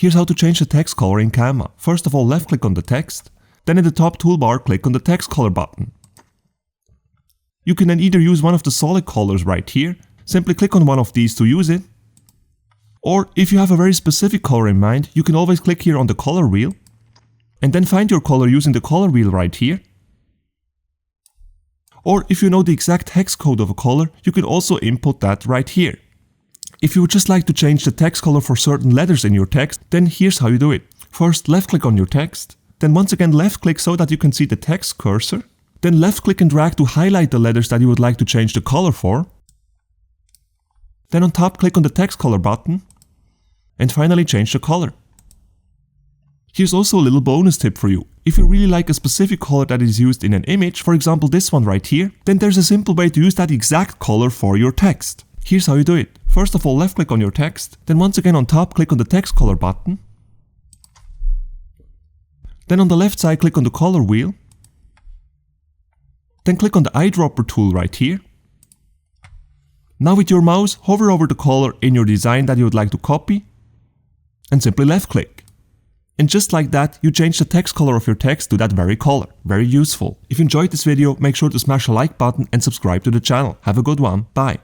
Here's how to change the text color in Canva. First of all, left click on the text, then in the top toolbar click on the text color button. You can then either use one of the solid colors right here, simply click on one of these to use it, or if you have a very specific color in mind, you can always click here on the color wheel, and then find your color using the color wheel right here. Or if you know the exact hex code of a color, you can also input that right here. If you would just like to change the text color for certain letters in your text, then here's how you do it. First, left click on your text, then once again left click so that you can see the text cursor, then left click and drag to highlight the letters that you would like to change the color for. Then on top click on the text color button, and finally change the color. Here's also a little bonus tip for you. If you really like a specific color that is used in an image, for example this one right here, then there's a simple way to use that exact color for your text. Here's how you do it. First of all, left click on your text, then once again on top click on the text color button. Then on the left side click on the color wheel. Then click on the eyedropper tool right here. Now with your mouse, hover over the color in your design that you would like to copy, and simply left click. And just like that, you change the text color of your text to that very color. Very useful. If you enjoyed this video, make sure to smash the like button and subscribe to the channel. Have a good one. Bye.